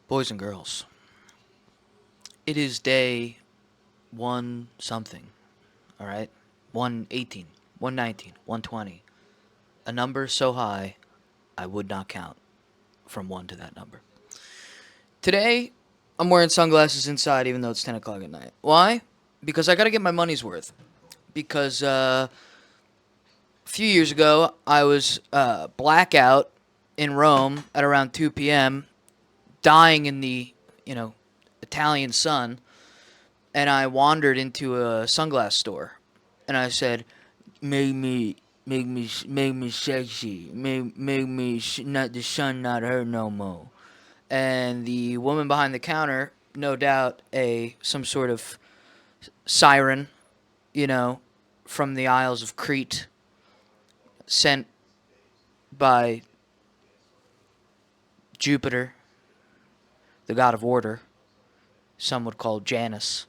Boys and girls, it is day one something, alright? 118, 119, 120. A number so high, I would not count from 1 to that number. Today, I'm wearing sunglasses inside even though it's 10 o'clock at night. Why? Because I gotta get my money's worth. Because a few years ago, I was blackout in Rome at around 2 p.m., dying in the, you know, Italian sun, and I wandered into a sunglass store, and I said, make me sexy, make me not the sun not hurt no more." And the woman behind the counter, no doubt some sort of siren, you know, from the Isles of Crete, sent by Jupiter, the god of order, some would call Janus,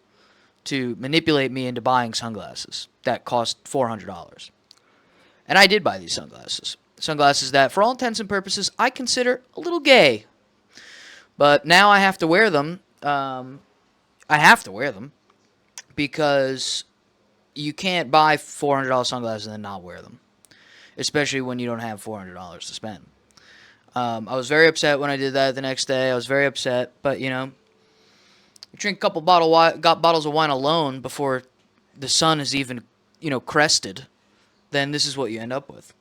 to manipulate me into buying sunglasses that cost $400. And I did buy these sunglasses. Sunglasses that, for all intents and purposes, I consider a little gay. But now I have to wear them. I have to wear them because you can't buy $400 sunglasses and then not wear them, especially when you don't have $400 to spend. I was very upset when I did that the next day. I was very upset, but drink a couple bottles of wine alone before the sun is even, crested, then this is what you end up with.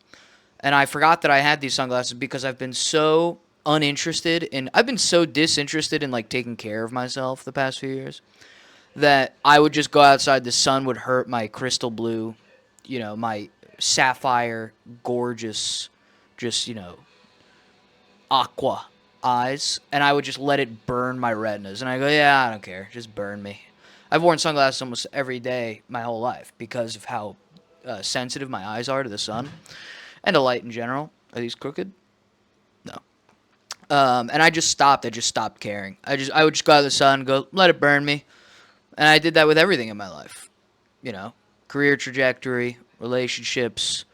And I forgot that I had these sunglasses because I've been so I've been so disinterested in like taking care of myself the past few years that I would just go outside. The sun would hurt my crystal blue, my sapphire, gorgeous, just, aqua eyes, and I would just let it burn my retinas. And I go, yeah, I don't care. Just burn me. I've worn sunglasses almost every day my whole life because of how sensitive my eyes are to the sun and to light in general. Are these crooked? No. And I just stopped. I just stopped caring. I would just go out in the sun, go let it burn me, and I did that with everything in my life. Career trajectory, relationships,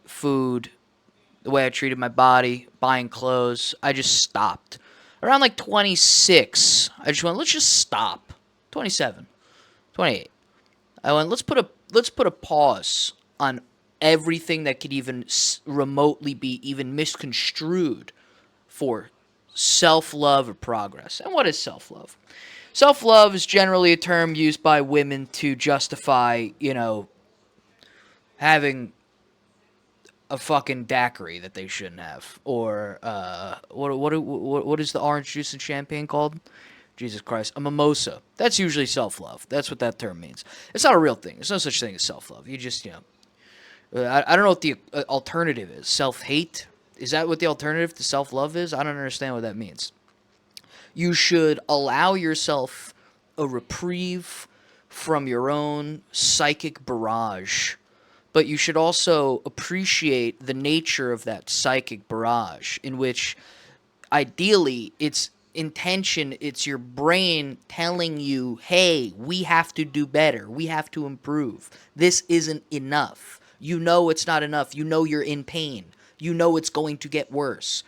food, the way I treated my body, buying clothes. I just stopped. Around like 26, I just went, let's just stop. 27, 28. I went, let's put a pause on everything that could even remotely be even misconstrued for self-love or progress. And what is self-love? Self-love is generally a term used by women to justify, having a fucking daiquiri that they shouldn't have, or what is the orange juice and champagne called? Jesus Christ, a mimosa. That's usually self-love. That's what that term means. It's not a real thing. There's no such thing as self-love. You just, I don't know what the alternative is. Self-hate? Is that what the alternative to self-love is? I don't understand what that means. You should allow yourself a reprieve from your own psychic barrage, but you should also appreciate the nature of that psychic barrage, in which ideally it's intention, it's your brain telling you, hey, we have to do better, we have to improve, this isn't enough. You know it's not enough, you know you're in pain, you know it's going to get worse.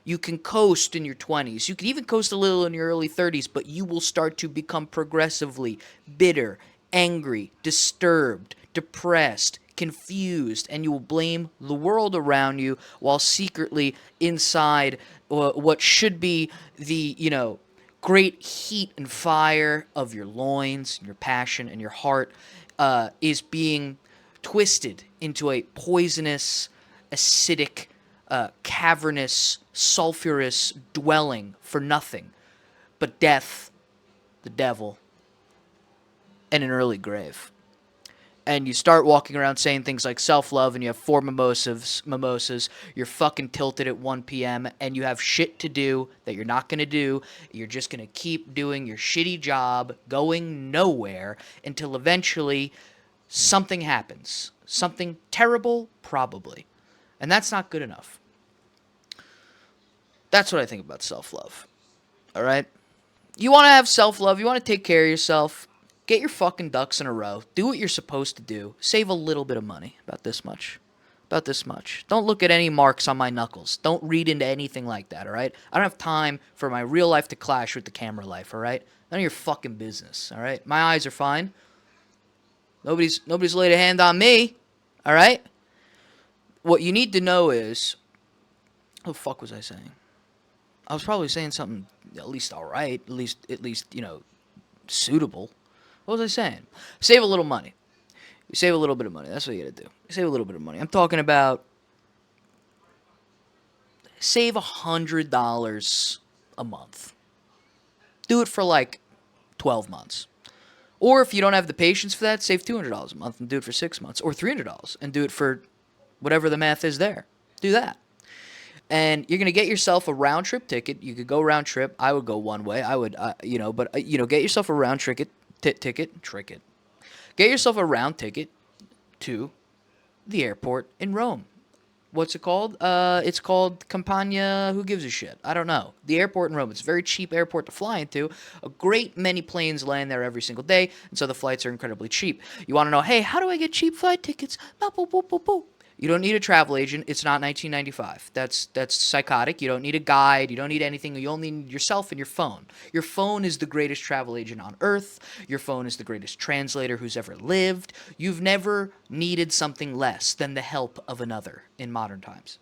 You can coast in your 20s. You can even coast a little in your early 30s, but you will start to become progressively bitter, angry, disturbed, depressed, confused, and you will blame the world around you while secretly inside what should be the, great heat and fire of your loins, your passion, and your heart is being twisted into a poisonous, acidic, cavernous, sulfurous dwelling for nothing but death, the devil, and an early grave. And you start walking around saying things like self-love, and you have four mimosas, you're fucking tilted at 1 p.m., and you have shit to do that you're not going to do. You're just going to keep doing your shitty job, going nowhere, until eventually something happens. Something terrible, probably. And that's not good enough. That's what I think about self-love. All right? You want to have self-love, you want to take care of yourself, get your fucking ducks in a row, do what you're supposed to do, save a little bit of money, about this much. About this much. Don't look at any marks on my knuckles. Don't read into anything like that, all right? I don't have time for my real life to clash with the camera life, all right? None of your fucking business, all right? My eyes are fine. Nobody's laid a hand on me, all right? What you need to know is, what the fuck was I saying? I was probably saying something at least all right, at least suitable. What was I saying? Save a little money. You save a little bit of money. That's what you gotta do. You save a little bit of money. I'm talking about save $100 a month. Do it for like 12 months. Or if you don't have the patience for that, save $200 a month and do it for 6 months. Or $300 and do it for whatever the math is there. Do that. And you're going to get yourself a round trip ticket. You could go round trip. I would go one way. I would, get yourself a round ticket. Get yourself a round ticket to the airport in Rome. What's it called? It's called Campania. Who gives a shit? I don't know. The airport in Rome. It's a very cheap airport to fly into. A great many planes land there every single day, and so the flights are incredibly cheap. You want to know, hey, how do I get cheap flight tickets? Boop, boop, boop, boop, boop. You don't need a travel agent. It's not 1995. That's psychotic. You don't need a guide. You don't need anything. You only need yourself and your phone. Your phone is the greatest travel agent on earth. Your phone is the greatest translator who's ever lived. You've never needed something less than the help of another in modern times.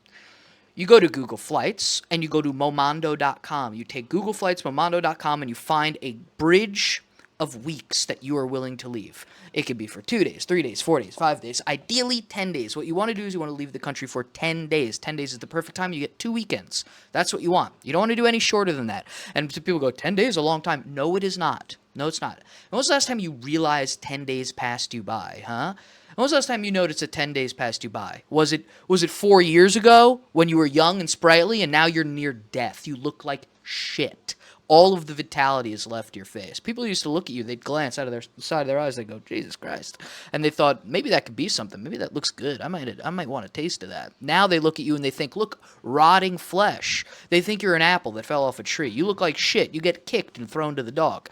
You go to Google Flights and you go to Momondo.com. You take Google Flights, Momondo.com, and you find a bridge of weeks that you are willing to leave. It could be for 2 days, 3 days, 4 days, 5 days, ideally 10 days. What you want to do is you want to leave the country for 10 days. 10 days is the perfect time. You get 2 weekends. That's what you want. You don't want to do any shorter than that. And people go, 10 days is a long time. No, it is not. No, it's not. When was the last time you realized 10 days passed you by, huh? When was the last time you noticed that 10 days passed you by? Was it 4 years ago when you were young and sprightly and now you're near death? You look like shit. All of the vitality has left your face. People used to look at you, they'd glance out of their side of their eyes, they'd go, Jesus Christ. And they thought, maybe that could be something. Maybe that looks good. I might want a taste of that. Now they look at you and they think, look, rotting flesh. They think you're an apple that fell off a tree. You look like shit. You get kicked and thrown to the dog.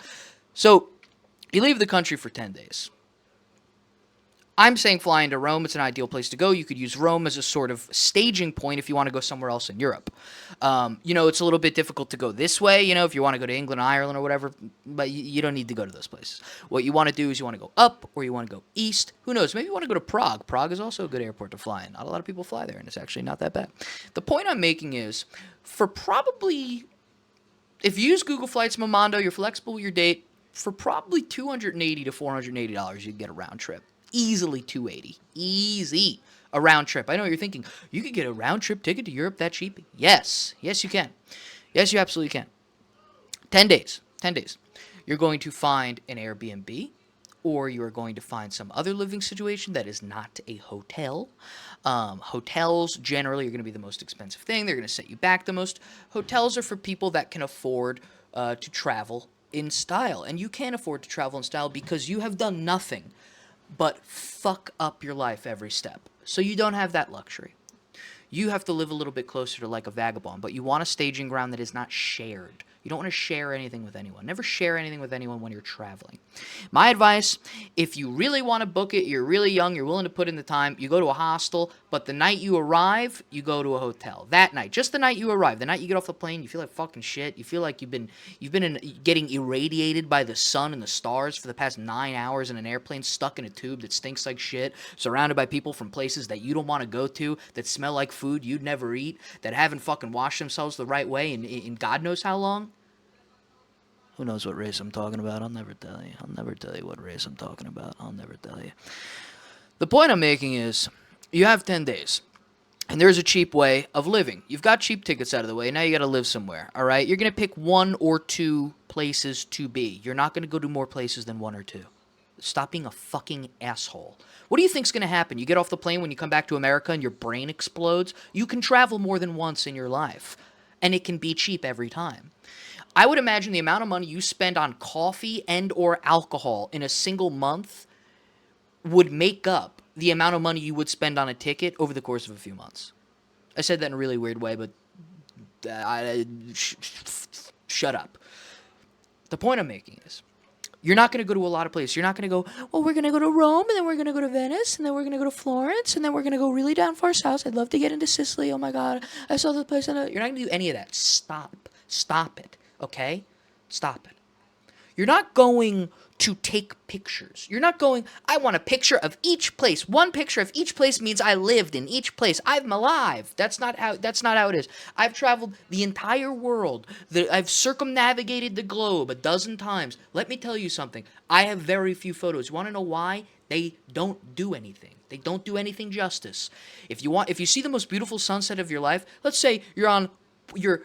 So you leave the country for 10 days. I'm saying flying to Rome, it's an ideal place to go. You could use Rome as a sort of staging point if you want to go somewhere else in Europe. It's a little bit difficult to go this way, if you want to go to England, Ireland, or whatever, but you don't need to go to those places. What you want to do is you want to go up or you want to go east. Who knows? Maybe you want to go to Prague. Prague is also a good airport to fly in. Not a lot of people fly there, and it's actually not that bad. The point I'm making is, if you use Google Flights, Momondo, you're flexible with your date, for probably $280 to $480, you can get a round trip. Easily $280. Easy. A round trip. I know what you're thinking. You could get a round trip ticket to Europe that cheap? Yes. Yes, you can. Yes, you absolutely can. 10 days. 10 days. You're going to find an Airbnb, or you're going to find some other living situation that is not a hotel. Hotels generally are going to be the most expensive thing. They're going to set you back the most. Hotels are for people that can afford to travel in style. And you can't afford to travel in style because you have done nothing but fuck up your life every step. So you don't have that luxury. You have to live a little bit closer to like a vagabond, but you want a staging ground that is not shared. You don't want to share anything with anyone. Never share anything with anyone when you're traveling. My advice, if you really want to book it, you're really young, you're willing to put in the time, you go to a hostel, but the night you arrive, you go to a hotel. That night, just the night you arrive, the night you get off the plane, you feel like fucking shit. You feel like you've been getting irradiated by the sun and the stars for the past 9 hours in an airplane, stuck in a tube that stinks like shit, surrounded by people from places that you don't want to go to, that smell like food you'd never eat, that haven't fucking washed themselves the right way in God knows how long. Who knows what race I'm talking about? I'll never tell you. I'll never tell you what race I'm talking about. I'll never tell you. The point I'm making is, you have 10 days. And there's a cheap way of living. You've got cheap tickets out of the way. Now you got to live somewhere, all right? You're going to pick 1 or 2 places to be. You're not going to go to more places than 1 or 2. Stop being a fucking asshole. What do you think's going to happen? You get off the plane when you come back to America and your brain explodes? You can travel more than once in your life. And it can be cheap every time. I would imagine the amount of money you spend on coffee and or alcohol in a single month would make up the amount of money you would spend on a ticket over the course of a few months. I said that in a really weird way, but shut up. The point I'm making is, You're not going to go to a lot of places. You're not going to go, well, we're going to go to Rome, and then we're going to go to Venice, and then we're going to go to Florence, and then we're going to go really down far south. I'd love to get into Sicily. Oh my God. I saw the place. You're not going to do any of that. Stop. Stop it. Okay? Stop it. You're not going to take pictures. You're not going, I want a picture of each place. One picture of each place means I lived in each place. I'm alive. That's not how it is. I've traveled the entire world. I've circumnavigated the globe a dozen times. Let me tell you something. I have very few photos. You want to know why? They don't do anything. They don't do anything justice. If you see the most beautiful sunset of your life, let's say you're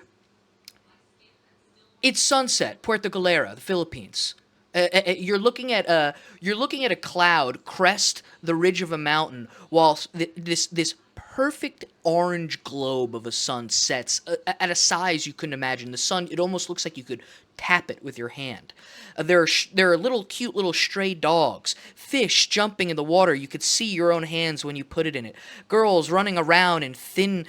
it's sunset, Puerto Galera, the Philippines. You're looking at a cloud crest the ridge of a mountain while this perfect orange globe of a sun sets at a size you couldn't imagine. The sun, it almost looks like you could tap it with your hand. There are little cute little stray dogs, fish jumping in the water. You could see your own hands when you put it in it. Girls running around in thin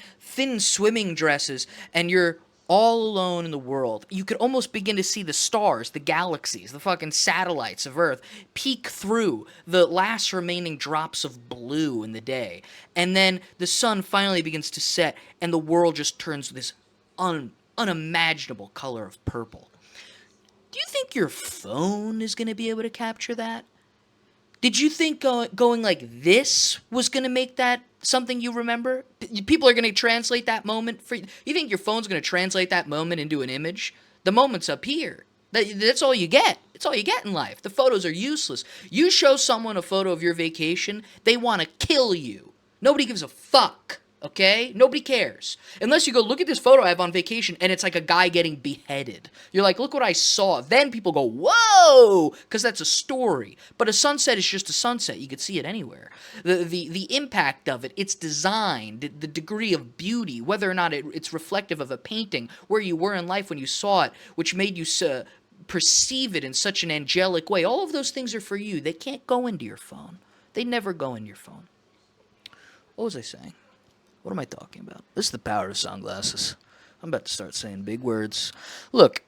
swimming dresses, and you're all alone in the world. You could almost begin to see the stars, the galaxies, the fucking satellites of Earth peek through the last remaining drops of blue in the day. And then the sun finally begins to set, and the world just turns this unimaginable color of purple. Do you think your phone is going to be able to capture that? Did you think going like this was going to make that something you remember? People are going to translate that moment for you. You think your phone's going to translate that moment into an image? The moment's up here. That's all you get. It's all you get in life. The photos are useless. You show someone a photo of your vacation, they want to kill you. Nobody gives a fuck. Okay? Nobody cares. Unless you go, look at this photo I have on vacation, and it's like a guy getting beheaded. You're like, look what I saw. Then people go, whoa! Because that's a story. But a sunset is just a sunset. You could see it anywhere. The impact of it, its design, the degree of beauty, whether or not it's reflective of a painting, where you were in life when you saw it, which made you perceive it in such an angelic way. All of those things are for you. They can't go into your phone. They never go into your phone. What was I saying? What am I talking about? This is the power of sunglasses. I'm about to start saying big words. Look,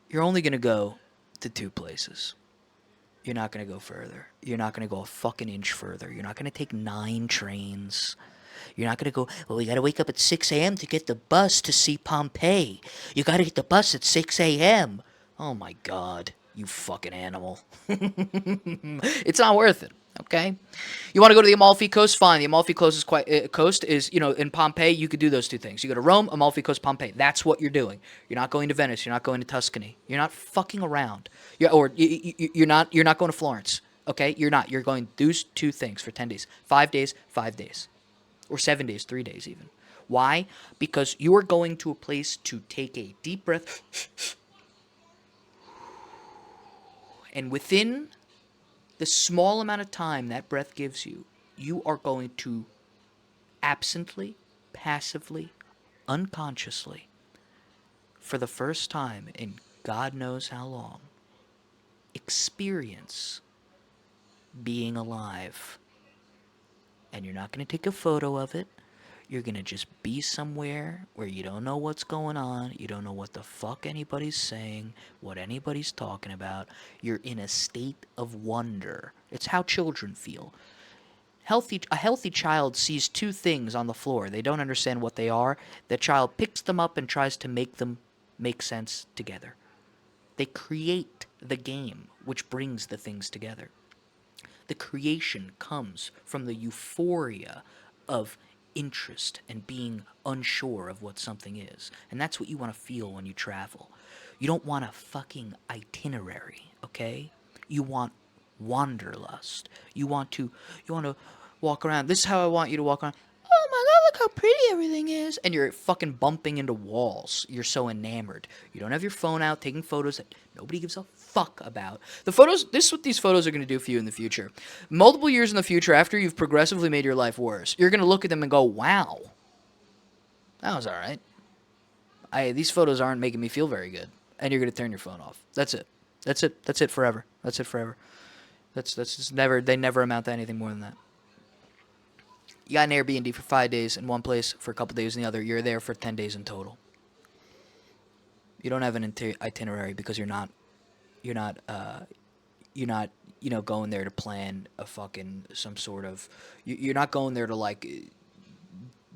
you're only going to go to two places. You're not going to go further. You're not going to go a fucking inch further. You're not going to take 9 trains. You're not going to go, well, we got to wake up at 6 a.m. to get the bus to see Pompeii. You got to get the bus at 6 a.m. Oh my God, you fucking animal. It's not worth it. Okay, you want to go to the Amalfi Coast? Fine. The Amalfi Coast is, in Pompeii. You could do those two things. You go to Rome, Amalfi Coast, Pompeii. That's what you're doing. You're not going to Venice. You're not going to Tuscany. You're not fucking around. You're not going to Florence. Okay, you're not. You're going to do two things for 10 days, 5 days, 5 days, or 7 days, 3 days even. Why? Because you are going to a place to take a deep breath, and within the small amount of time that breath gives you, you are going to absently, passively, unconsciously, for the first time in God knows how long, experience being alive. And you're not going to take a photo of it. You're going to just be somewhere where you don't know what's going on. You don't know what the fuck anybody's saying, what anybody's talking about. You're in a state of wonder. It's how children feel. A healthy child sees two things on the floor. They don't understand what they are. The child picks them up and tries to make them make sense together. They create the game, which brings the things together. The creation comes from the euphoria of interest and being unsure of what something is. And that's what you want to feel when you travel. You don't want a fucking itinerary, okay? You want wanderlust. You want to walk around. This is how I want you to walk around. Oh my God, look how pretty everything is. And you're fucking bumping into walls. You're so enamored. You don't have your phone out taking photos that nobody gives a fuck about. The photos, this is what these photos are going to do for you in the future. Multiple years in the future, after you've progressively made your life worse, you're going to look at them and go, wow, that was all right. These photos aren't making me feel very good. And you're going to turn your phone off. That's it. That's it. That's it forever. That's it forever. That's just never, they never amount to anything more than that. You got an Airbnb for 5 days in one place, for a couple days in the other. You're there for 10 days in total. You don't have an itinerary because you're not you're not going there to plan a fucking some sort of you're not going there to like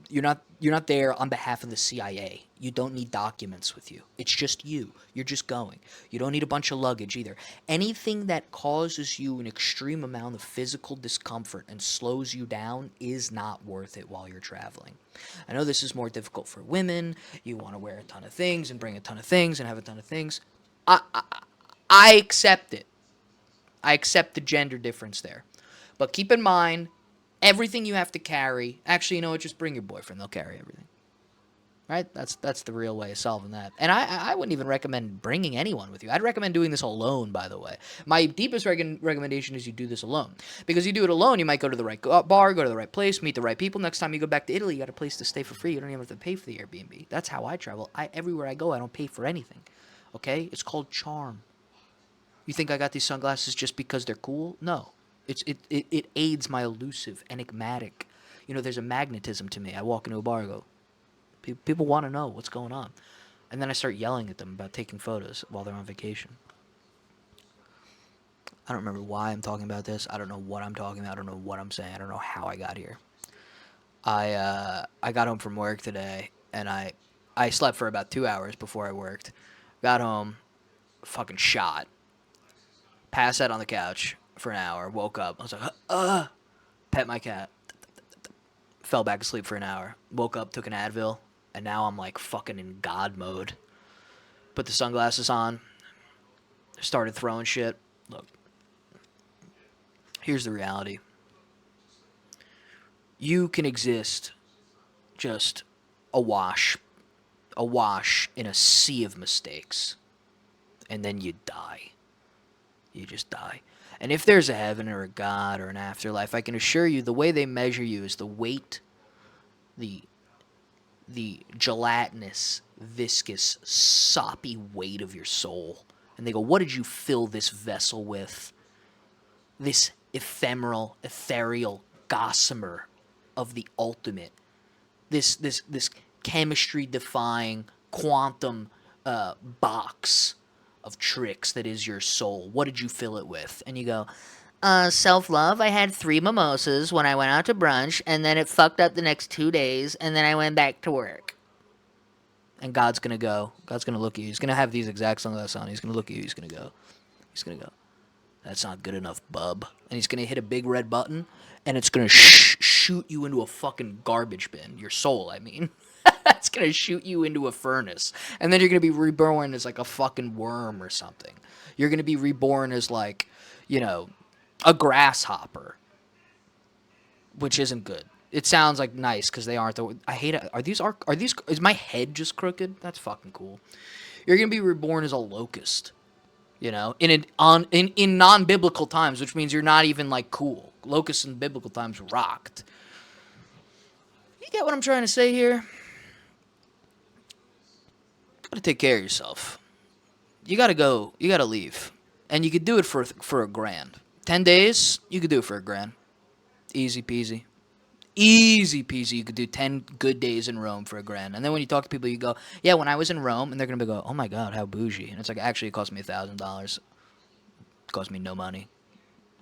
you're not there on behalf of the CIA. You don't need documents with you. It's just you. You're just going. You don't need a bunch of luggage either. Anything that causes you an extreme amount of physical discomfort and slows you down is not worth it while you're traveling. I know this is more difficult for women. You want to wear a ton of things and bring a ton of things and have a ton of things. I accept it. I accept the gender difference there. But keep in mind, everything you have to carry. Actually, you know what? Just bring your boyfriend. They'll carry everything. Right? That's the real way of solving that. And I wouldn't even recommend bringing anyone with you. I'd recommend doing this alone, by the way. My deepest recommendation is you do this alone. Because you do it alone, you might go to the right bar, go to the right place, meet the right people. Next time you go back to Italy, you got a place to stay for free. You don't even have to pay for the Airbnb. That's how I travel. Everywhere I go, I don't pay for anything. Okay? It's called charm. You think I got these sunglasses just because they're cool? No. It aids my elusive, enigmatic. There's a magnetism to me. I walk into a bar and go, people want to know what's going on. And then I start yelling at them about taking photos while they're on vacation. I don't remember why I'm talking about this. I don't know what I'm talking about. I don't know what I'm saying. I don't know how I got here. I got home from work today, and I slept for about 2 hours before I worked. Got home, fucking shot. Passed out on the couch for an hour. Woke up. I was like, pet my cat. Fell back asleep for an hour. Woke up, took an Advil, and now I'm like fucking in God mode. Put the sunglasses on. Started throwing shit. Look, here's the reality. You can exist just awash in a sea of mistakes, and then you die. You just die. And if there's a heaven or a God or an afterlife, I can assure you the way they measure you is the weight, the gelatinous, viscous, soppy weight of your soul. And they go, what did you fill this vessel with? This ephemeral, ethereal gossamer of the ultimate. This chemistry defying quantum box of tricks that is your soul. What did you fill it with? And you go, self-love. I had 3 mimosas when I went out to brunch, and then it fucked up the next 2 days, and then I went back to work. And God's gonna look at you. He's gonna have these exact sunglasses on. He's gonna look at you. He's gonna go, that's not good enough, bub. And he's gonna hit a big red button, and it's gonna shoot you into a fucking garbage bin. Your soul, I mean. It's gonna shoot you into a furnace, and then you're gonna be reborn as like a fucking worm or something. You're gonna be reborn as like, a grasshopper, which isn't good. It sounds like nice because they aren't. I hate it. Are these? Is my head just crooked? That's fucking cool. You're gonna be reborn as a locust. In non-biblical times, which means you're not even like cool. Locusts in biblical times rocked. You get what I'm trying to say here? Gotta take care of yourself. You gotta go. You gotta leave, and you could do it for $1,000. 10 days, you could do it for $1,000. Easy peasy. Easy peasy. You could do 10 good days in Rome for $1,000. And then when you talk to people, you go, yeah, when I was in Rome, and they're gonna go, oh my god, how bougie. And it's like, actually, it cost me $1,000. It cost me no money.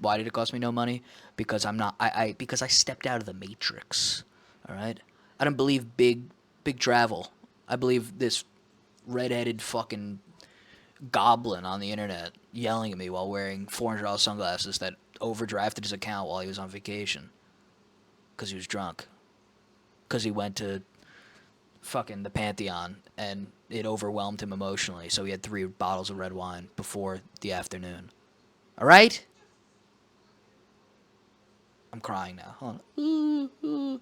Why did it cost me no money? Because because I stepped out of the matrix. All right. I don't believe big travel. I believe this redheaded fucking goblin on the internet yelling at me while wearing $400 sunglasses that overdrafted his account while he was on vacation because he was drunk, because he went to fucking the Pantheon and it overwhelmed him emotionally, so he had 3 bottles of red wine before the afternoon. All right? I'm crying now. Hold on.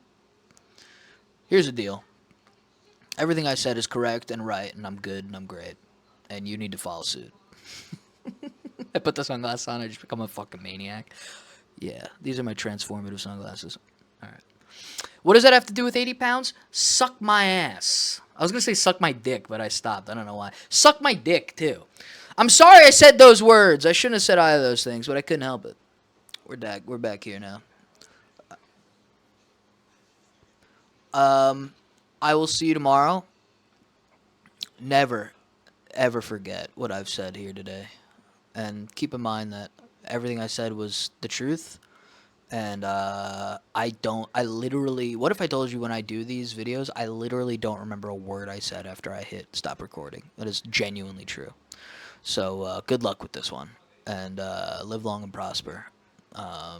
Here's the deal. Everything I said is correct and right, and I'm good and I'm great. And you need to follow suit. I put the sunglasses on, I just become a fucking maniac. Yeah, these are my transformative sunglasses. Alright. What does that have to do with 80 pounds? Suck my ass. I was going to say suck my dick, but I stopped. I don't know why. Suck my dick, too. I'm sorry I said those words. I shouldn't have said either of those things, but I couldn't help it. We're back here now. I will see you tomorrow. Never, ever forget what I've said here today. And keep in mind that everything I said was the truth. And I literally, what if I told you when I do these videos, I literally don't remember a word I said after I hit stop recording. That is genuinely true. So good luck with this one. And live long and prosper.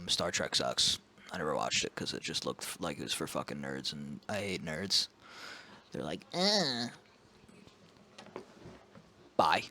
Star Trek sucks. I never watched it because it just looked like it was for fucking nerds, and I hate nerds. They're like, eh. Bye.